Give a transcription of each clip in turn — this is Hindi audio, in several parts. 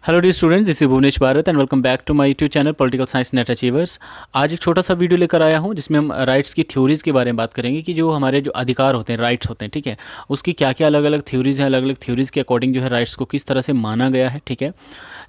Hello the students, this is Bhuvnesh Bharat and welcome back to my YouTube channel political science NET achievers. आज एक छोटा सा वीडियो लेकर आया हूं जिसमें हम राइट्स की थ्योरीज़ के बारे में बात करेंगे कि जो हमारे जो अधिकार होते हैं, राइट्स होते हैं, ठीक है, उसकी क्या क्या अलग अलग थ्योरीज़ हैं, अलग अलग थ्योरीज़ के अकॉर्डिंग जो है राइट्स को किस तरह से माना गया है। ठीक है,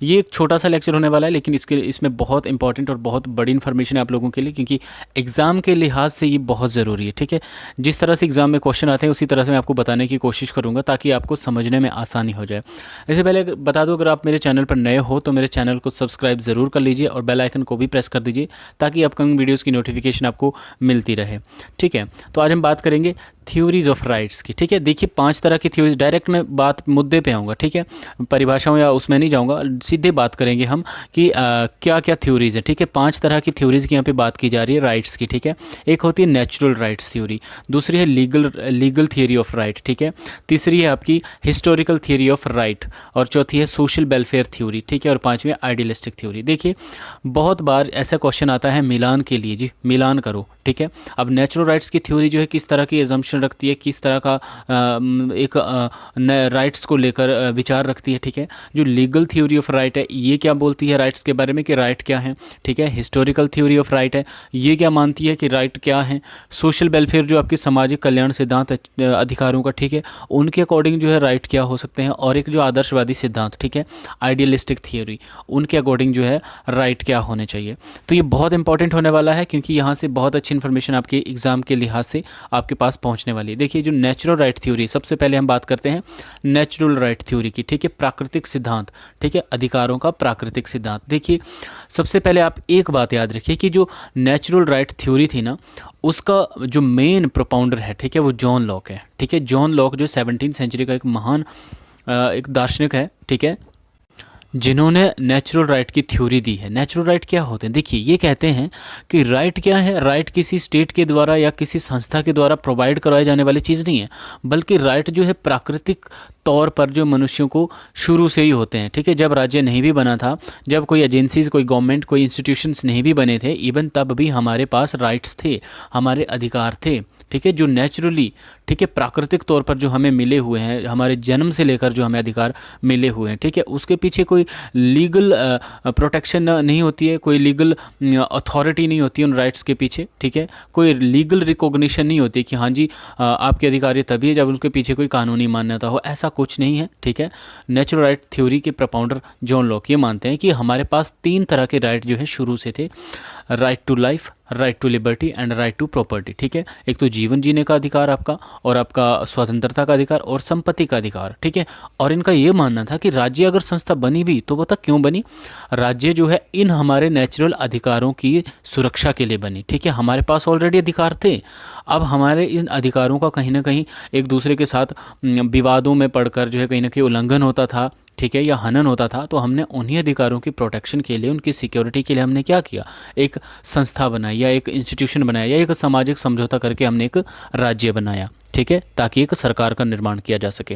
ये एक छोटा सा लेक्चर होने वाला है, लेकिन इसमें बहुत इंपॉर्टेंट और बहुत बड़ी इन्फॉर्मेशन है आप लोगों के लिए, क्योंकि एग्ज़ाम के लिहाज से ये बहुत ज़रूरी है। ठीक है, जिस तरह से एग्ज़ाम में क्वेश्चन आते हैं उसी तरह से मैं आपको बताने की कोशिश करूँगा ताकि आपको समझने में आसानी हो जाए। इससे पहले बता दूं, अगर आप मेरे चैनल पर नए हो तो मेरे चैनल को सब्सक्राइब ज़रूर कर लीजिए और बेल आइकन को भी प्रेस कर दीजिए ताकि अपकमिंग वीडियोस की नोटिफिकेशन आपको मिलती रहे। ठीक है, तो आज हम बात करेंगे थ्योरीज ऑफ राइट्स की। ठीक है, देखिए 5 तरह की थ्योरीज, डायरेक्ट मैं बात मुद्दे पे आऊँगा। ठीक है, परिभाषाओं या उसमें नहीं जाऊँगा, सीधे बात करेंगे हम कि क्या क्या थ्योरीज है। ठीक है, 5 तरह की थ्योरीज की यहाँ पे बात की जा रही है राइट्स की। ठीक है, एक होती है नेचुरल राइट्स थ्योरी, दूसरी है लीगल थियरी ऑफ राइट। ठीक है, तीसरी है आपकी हिस्टोरिकल थियरी ऑफ राइट, और चौथी है सोशल वेलफेयर थ्योरी। ठीक है, और पांचवी आइडियलिस्टिक थ्योरी। देखिए बहुत बार ऐसा क्वेश्चन आता है मिलान के लिए, जी मिलान करो। ठीक है, अब नेचुरल राइट्स की थ्योरी जो है किस तरह की एजम्पशन रखती है, किस तरह का एक राइट्स को लेकर विचार रखती है। ठीक है, जो लीगल थ्योरी ऑफ राइट है ये क्या बोलती है राइट्स के बारे में कि राइट क्या है। ठीक है, हिस्टोरिकल थ्योरी ऑफ राइट है ये क्या मानती है कि राइट क्या है। सोशल वेलफेयर जो आपकी सामाजिक कल्याण सिद्धांत अधिकारों का, ठीक है, उनके अकॉर्डिंग जो है राइट क्या हो सकते हैं। और एक जो आदर्शवादी सिद्धांत, ठीक है, आइडियलिस्टिक थियोरी, उनके अकॉर्डिंग जो है राइट क्या होने चाहिए। तो ये बहुत इंपॉर्टेंट होने वाला है क्योंकि यहाँ से बहुत अच्छी इन्फॉर्मेशन आपके एग्जाम के लिहाज से आपके पास पहुँचने वाली है। देखिए जो नेचुरल राइट थ्योरी, सबसे पहले हम बात करते हैं नेचुरल राइट थ्योरी की। ठीक है, प्राकृतिक सिद्धांत, ठीक है, अधिकारों का प्राकृतिक सिद्धांत। देखिए सबसे पहले आप एक बात याद रखिए कि जो नेचुरल राइट थ्योरी थी ना, उसका जो मेन प्रोपाउंडर है, ठीक है, वो जॉन लॉक है। ठीक है, जॉन लॉक जो 17वीं सेंचुरी का एक महान एक दार्शनिक है, ठीक है, जिन्होंने नेचुरल राइट की थ्योरी दी है। नेचुरल राइट क्या होते हैं? देखिए ये कहते हैं कि राइट क्या है, राइट किसी स्टेट के द्वारा या किसी संस्था के द्वारा प्रोवाइड करवाई जाने वाली चीज़ नहीं है, बल्कि राइट जो है प्राकृतिक तौर पर जो मनुष्यों को शुरू से ही होते हैं। ठीक है, जब राज्य नहीं भी बना था, जब कोई एजेंसीज, कोई गवर्नमेंट, कोई इंस्टीट्यूशंस नहीं भी बने थे, इवन तब भी हमारे पास राइट्स थे, हमारे अधिकार थे। ठीक है, जो नेचुरली, ठीक है, प्राकृतिक तौर पर जो हमें मिले हुए हैं, हमारे जन्म से लेकर जो हमें अधिकार मिले हुए हैं। ठीक है, उसके पीछे कोई लीगल प्रोटेक्शन नहीं होती है, कोई लीगल अथॉरिटी नहीं होती है उन राइट्स के पीछे। ठीक है, कोई लीगल रिकॉग्निशन नहीं होती कि हाँ जी आपके अधिकार तभी है जब उनके पीछे कोई कानूनी मान्यता हो, ऐसा कुछ नहीं है। ठीक है, नेचुरल राइट थ्योरी के प्रोपाउंडर जॉन लॉक ये मानते हैं कि हमारे पास 3 तरह के राइट जो है शुरू से थे, right to life, right to liberty and right to property. ठीक है, एक तो जीवन जीने का अधिकार आपका, और आपका स्वतंत्रता का अधिकार, और संपत्ति का अधिकार। ठीक है, और इनका ये मानना था कि राज्य अगर संस्था बनी भी तो बता क्यों बनी, राज्य जो है इन हमारे नेचुरल अधिकारों की सुरक्षा के लिए बनी। ठीक है, हमारे पास ऑलरेडी अधिकार थे, अब हमारे इन अधिकारों का कहीं ना कहीं एक दूसरे के साथ विवादों में पड़कर जो है कहीं ना कहीं उल्लंघन होता था, ठीक है, या हनन होता था, तो हमने उन्हीं अधिकारों की प्रोटेक्शन के लिए, उनकी सिक्योरिटी के लिए हमने क्या किया, एक संस्था बनाई या एक इंस्टीट्यूशन बनाया या एक सामाजिक समझौता करके हमने एक राज्य बनाया। ठीक है, ताकि एक सरकार का निर्माण किया जा सके।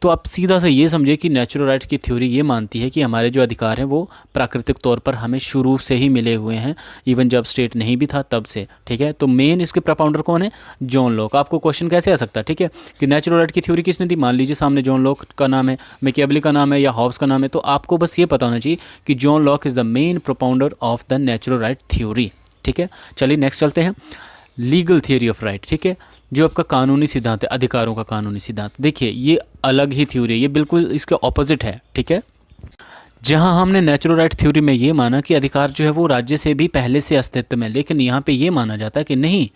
तो आप सीधा से ये समझिए कि नेचुरल राइट की थ्योरी ये मानती है कि हमारे जो अधिकार हैं वो प्राकृतिक तौर पर हमें शुरू से ही मिले हुए हैं, इवन जब स्टेट नहीं भी था तब से। ठीक है, तो मेन इसके प्रोपाउंडर कौन है? John Locke. आपको क्वेश्चन कैसे आ सकता है, ठीक है, कि नेचुरल राइट की थ्योरी किसने दी? मान लीजिए सामने जॉन लॉक का नाम है, मैकियावेली का नाम है या हॉब्स का नाम है, तो आपको बस ये पता होना चाहिए कि John Lok is the main propounder of the natural right theory. ठीक है, चलिए नेक्स्ट चलते हैं, लीगल थियरी ऑफ राइट। ठीक है, जो आपका कानूनी सिद्धांत है, अधिकारों का कानूनी सिद्धांत। देखिए ये अलग ही थ्योरी है, ये बिल्कुल इसके ऑपोजिट है। ठीक है, जहां हमने नेचुरल राइट थ्योरी में ये माना कि अधिकार जो है वो राज्य से भी पहले से अस्तित्व में, लेकिन यहाँ पे ये माना जाता है कि नहीं,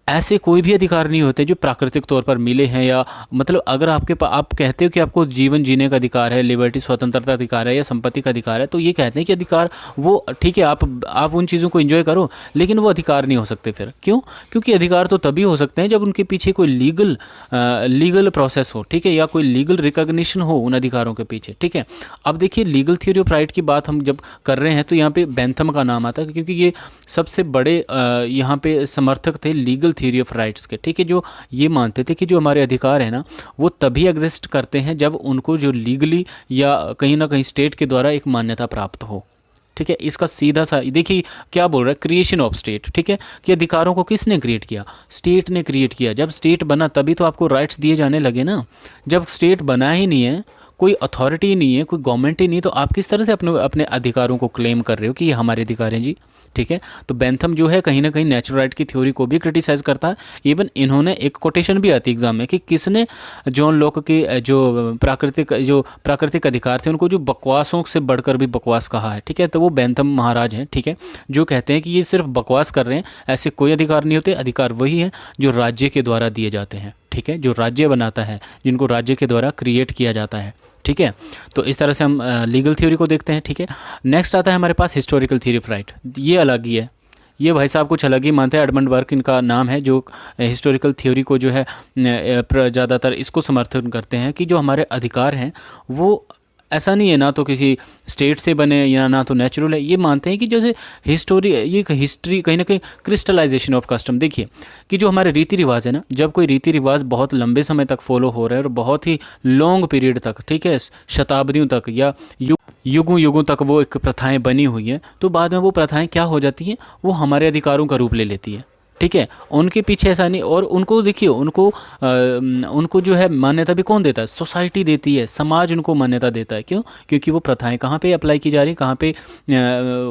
ऐसे कोई भी अधिकार नहीं होते जो प्राकृतिक तौर पर मिले हैं, या मतलब अगर आप कहते हो कि आपको जीवन जीने का अधिकार है, लिबर्टी स्वतंत्रता अधिकार है या संपत्ति का अधिकार है, तो ये कहते हैं कि अधिकार वो ठीक है, आप उन चीज़ों को एंजॉय करो, लेकिन वो अधिकार नहीं हो सकते। फिर क्यों? क्योंकि अधिकार तो तभी हो सकते हैं जब उनके पीछे कोई लीगल प्रोसेस हो, ठीक है, या कोई लीगल रिकॉग्निशन हो उन अधिकारों के पीछे। ठीक है, अब देखिए लीगल थ्योरी ऑफ राइट की बात हम जब कर रहे हैं तो यहाँ पे बेंथम का नाम आता है, क्योंकि ये सबसे बड़े यहाँ पे समर्थक थे लीगल थ्योरी ऑफ राइट्स के। ठीक है, जो ये मानते थे कि जो हमारे अधिकार है ना वो तभी एग्जिस्ट करते हैं जब उनको जो लीगली या कहीं ना कहीं स्टेट के द्वारा एक मान्यता प्राप्त हो। ठीक है, इसका सीधा सा देखिए क्या बोल रहा है, क्रिएशन ऑफ स्टेट। ठीक है, कि अधिकारों को किसने क्रिएट किया? स्टेट ने क्रिएट किया। जब स्टेट बना तभी तो आपको राइट्स दिए जाने लगे ना। जब स्टेट बना ही नहीं है, कोई अथॉरिटी नहीं है, कोई गवर्नमेंट ही नहीं, तो आप किस तरह से अपने अपने अधिकारों को क्लेम कर रहे हो कि ये हमारे अधिकार हैं जी। ठीक है, तो बेंथम जो है कहीं ना कहीं नेचुरल राइट की थ्योरी को भी क्रिटिसाइज करता है। इवन इन्होंने एक कोटेशन भी आती है एग्जाम में कि किसने जॉन लॉक के जो प्राकृतिक अधिकार थे उनको जो बकवासों से बढ़कर भी बकवास कहा है। ठीक है, तो वो बेंथम महाराज हैं, ठीक है, जो कहते हैं कि ये सिर्फ बकवास कर रहे हैं, ऐसे कोई अधिकार नहीं होते, अधिकार वही है जो राज्य के द्वारा दिए जाते हैं। ठीक है, जो राज्य बनाता है, जिनको राज्य के द्वारा क्रिएट किया जाता है। ठीक है, तो इस तरह से हम लीगल थ्योरी को देखते हैं। ठीक है, नेक्स्ट आता है हमारे पास हिस्टोरिकल थ्योरी ऑफ राइट। ये अलग ही है, ये भाई साहब कुछ अलग ही मानते हैं। एडमंड बर्क इनका नाम है, जो हिस्टोरिकल थ्योरी को जो है ज़्यादातर इसको समर्थन करते हैं कि जो हमारे अधिकार हैं वो ऐसा नहीं है ना तो किसी स्टेट से बने या ना तो नेचुरल है। ये मानते हैं कि जैसे ये हिस्ट्री कहीं ना कहीं क्रिस्टलाइजेशन ऑफ कस्टम। देखिए कि जो हमारे रीति रिवाज है ना, जब कोई रीति रिवाज बहुत लंबे समय तक फॉलो हो रहा है और बहुत ही लॉन्ग पीरियड तक, ठीक है, शताब्दियों तक या युगों युगों तक वो एक प्रथाएं बनी हुई हैं, तो बाद में वो प्रथाएं क्या हो जाती हैं, वो हमारे अधिकारों का रूप ले लेती है। ठीक है, उनके पीछे ऐसा नहीं, और उनको देखिए उनको जो है मान्यता भी कौन देता है, सोसाइटी देती है, समाज उनको मान्यता देता है। क्यों? क्योंकि वो प्रथाएं कहाँ पे अप्लाई की जा रही हैं, कहाँ पे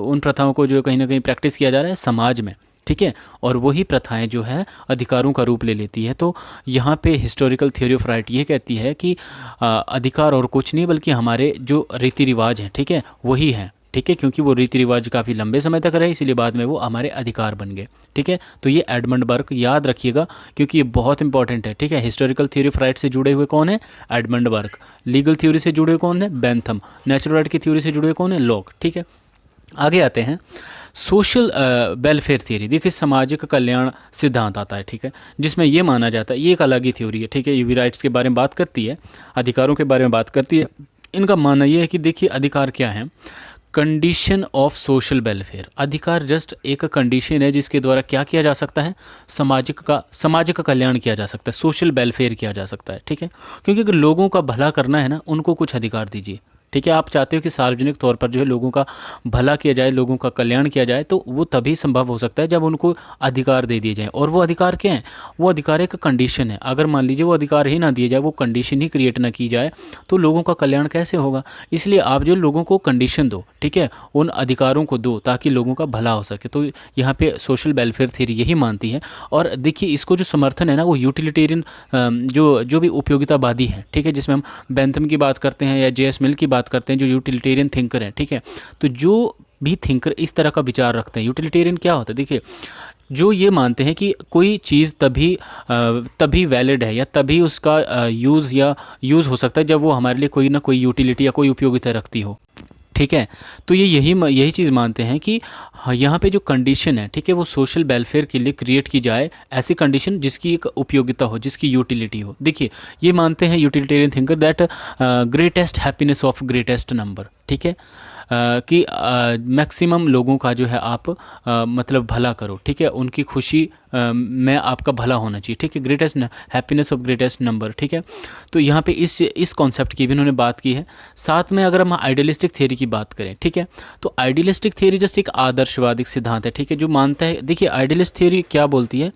उन प्रथाओं को जो कहीं ना कहीं प्रैक्टिस किया जा रहा है, समाज में। ठीक है, और वही प्रथाएं जो है अधिकारों का रूप ले लेती है। तो यहाँ पे हिस्टोरिकल थ्योरी ऑफ राइट ये कहती है कि अधिकार और कुछ नहीं बल्कि हमारे जो रीति रिवाज हैं, ठीक है, वही हैं। ठीक है, क्योंकि वो रीति रिवाज काफ़ी लंबे समय तक रहे, इसलिए बाद में वो हमारे अधिकार बन गए। ठीक है, तो ये एडमंड बर्क याद रखिएगा क्योंकि ये बहुत इंपॉर्टेंट है। ठीक है, हिस्टोरिकल थ्योरी ऑफ राइट से जुड़े हुए कौन है? Edmund Burke. लीगल थ्योरी से जुड़े हुए कौन है? बेंथम। नेचुरल राइट की थ्योरी से जुड़े हुए कौन है? लॉक। ठीक है, आगे आते हैं सोशल वेलफेयर थ्योरी। देखिए सामाजिक कल्याण सिद्धांत आता है, ठीक है, जिसमें ये माना जाता है, ये एक अलग ही थ्योरी है। ठीक है, ये भी राइट्स के बारे में बात करती है, अधिकारों के बारे में बात करती है। इनका मानना ये है कि देखिए अधिकार क्या है, कंडीशन ऑफ सोशल वेलफेयर। अधिकार जस्ट एक कंडीशन है जिसके द्वारा क्या किया जा सकता है, सामाजिक कल्याण किया जा सकता है, सोशल वेलफेयर किया जा सकता है। ठीक है, क्योंकि अगर लोगों का भला करना है ना, उनको कुछ अधिकार दीजिए। ठीक है, आप चाहते हो कि सार्वजनिक तौर पर जो है लोगों का भला किया जाए, लोगों का कल्याण किया जाए, तो वो तभी संभव हो सकता है जब उनको अधिकार दे दिए जाएं। और वो अधिकार क्या है? वो अधिकार एक कंडीशन है। अगर मान लीजिए वो अधिकार ही ना दिए जाए, वो कंडीशन ही क्रिएट ना की जाए, तो लोगों का कल्याण कैसे होगा? इसलिए आप जो लोगों को कंडीशन दो, ठीक है, उन अधिकारों को दो ताकि लोगों का भला हो सके। तो यहाँ पे सोशल वेलफेयर थ्योरी यही मानती है। और देखिए इसको जो समर्थन है ना, वो यूटिलिटेरियन जो भी उपयोगितावादी है, ठीक है, जिसमें हम बेंथम की बात करते हैं या जे.एस. मिल की बात करते हैं, जो यूटिलिटेरियन थिंकर हैं। ठीक है, तो जो भी थिंकर इस तरह का विचार रखते हैं, यूटिलिटेरियन क्या होता है? देखिए जो ये मानते हैं कि कोई चीज़ तभी वैलिड है या तभी उसका यूज़ हो सकता है जब वो हमारे लिए कोई ना कोई यूटिलिटी या कोई उपयोगिता रखती हो। ठीक है, तो ये यही चीज़ मानते हैं कि यहाँ पे जो कंडीशन है, ठीक है, वो सोशल वेलफेयर के लिए क्रिएट की जाए, ऐसी कंडीशन जिसकी एक उपयोगिता हो, जिसकी यूटिलिटी हो। देखिए ये मानते हैं utilitarian thinker that greatest happiness of greatest number. ठीक है, कि मैक्सिमम लोगों का जो है आप मतलब भला करो। ठीक है, उनकी खुशी में आपका भला होना चाहिए। ठीक है, greatest happiness of greatest number. ठीक है, तो यहाँ पे इस कॉन्सेप्ट की भी इन्होंने बात की है। साथ में अगर हम आइडियलिस्टिक थ्योरी की बात करें, ठीक है, तो आइडियलिस्टिक थ्योरी जस्ट एक आदर्शवादी सिद्धांत है। ठीक है, जो मानता है, देखिए आइडियलिस्ट थ्योरी क्या बोलती है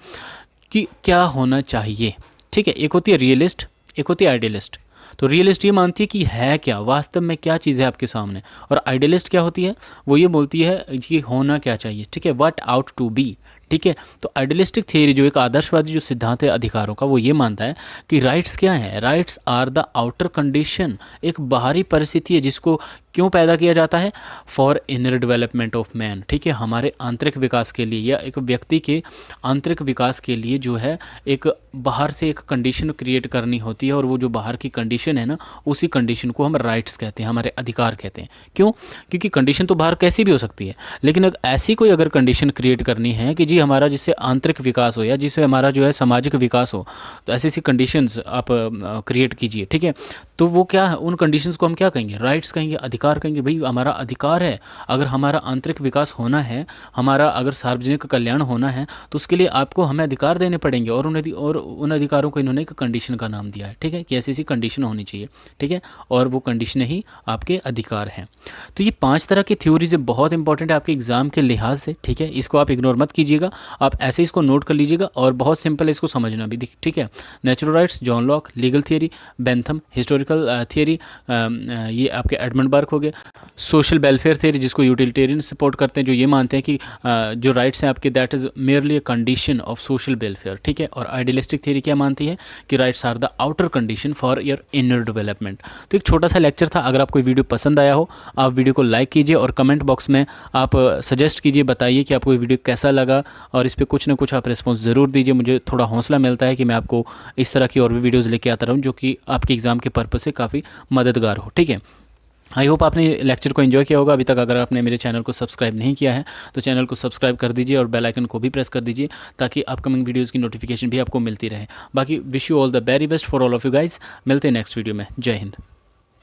कि क्या होना चाहिए। ठीक है, एक होती है रियलिस्ट, एक होती है आइडियलिस्ट। तो रियलिस्ट ये मानती है कि है क्या, वास्तव में क्या चीज़ है आपके सामने, और आइडियलिस्ट क्या होती है, वो ये बोलती है कि होना क्या चाहिए। ठीक है, व्हाट आउट टू बी। ठीक है, तो आइडियलिस्टिक थ्योरी जो एक आदर्शवादी जो सिद्धांत है अधिकारों का, वो ये मानता है कि राइट्स क्या है, rights are the outer condition, एक बाहरी परिस्थिति है जिसको क्यों पैदा किया जाता है, for inner development of man. ठीक है, हमारे आंतरिक विकास के लिए या एक व्यक्ति के आंतरिक विकास के लिए जो है एक बाहर से एक कंडीशन क्रिएट करनी होती है, और वो जो बाहर की कंडीशन है ना, उसी कंडीशन को हम राइट्स कहते हैं, हमारे अधिकार कहते हैं। क्यों? क्योंकि कंडीशन तो बाहर कैसी भी हो सकती है, लेकिन ऐसी कोई अगर कंडीशन क्रिएट करनी है कि जी हमारा जिससे आंतरिक विकास हो या जिससे हमारा जो है सामाजिक विकास हो, तो ऐसी कंडीशंस आप क्रिएट कीजिए। ठीक है, तो वो क्या है, उन कंडीशंस को हम क्या कहेंगे, राइट्स कहेंगे, अधिकार अधिकार कहेंगे भाई हमारा अधिकार है। अगर हमारा आंतरिक विकास होना है, हमारा अगर सार्वजनिक कल्याण होना है, तो उसके लिए आपको हमें अधिकार देने पड़ेंगे। और उन अधिकारों को इन्होंने एक कंडीशन का नाम दिया है, ठीक है, कि ऐसी ऐसी कंडीशन होनी चाहिए, ठीक है, और वो कंडीशन ही आपके अधिकार हैं। तो ये 5 तरह की थ्योरीज बहुत इंपॉर्टेंट है आपके एग्जाम के लिहाज से, ठीक है, इसको आप इग्नोर मत कीजिएगा, आप ऐसे इसको नोट कर लीजिएगा और बहुत सिंपल है इसको समझना भी, ठीक है। Natural rights John Locke, legal theory Bentham, historical theory ये आपके एडमंड बर्क हो गए, सोशल वेलफेयर थियरी जिसको यूटिलिटेरियन सपोर्ट करते हैं, जो ये मानते हैं कि जो राइट्स हैं आपके that is merely a condition of social welfare, ठीक है। और आइडियलिस्टिक थियरी क्या मानती है कि rights are the outer condition for your inner development. तो एक छोटा सा लेक्चर था, अगर आपको वीडियो पसंद आया हो आप वीडियो को लाइक कीजिए और कमेंट बॉक्स में आप सजेस्ट कीजिए, बताइए कि आपको ये वीडियो कैसा लगा, और इस पर कुछ ना कुछ आप रिस्पॉन्स ज़रूर दीजिए। मुझे थोड़ा हौसला मिलता है कि मैं आपको इस तरह की और भी वीडियोज़ लेके आता रहूँ जो कि आपके एग्ज़ाम के पर्पज़ से काफ़ी मददगार हो, ठीक है। आई होप आपने लेक्चर को एंजॉय किया होगा। अभी तक अगर आपने मेरे चैनल को सब्सक्राइब नहीं किया है तो चैनल को सब्सक्राइब कर दीजिए और बेल आइकन को भी प्रेस कर दीजिए ताकि अपकमिंग वीडियोज़ की नोटिफिकेशन भी आपको मिलती रहे। बाकी wish you all the very best for all of you guys. मिलते हैं नेक्स्ट वीडियो में। जय हिंद।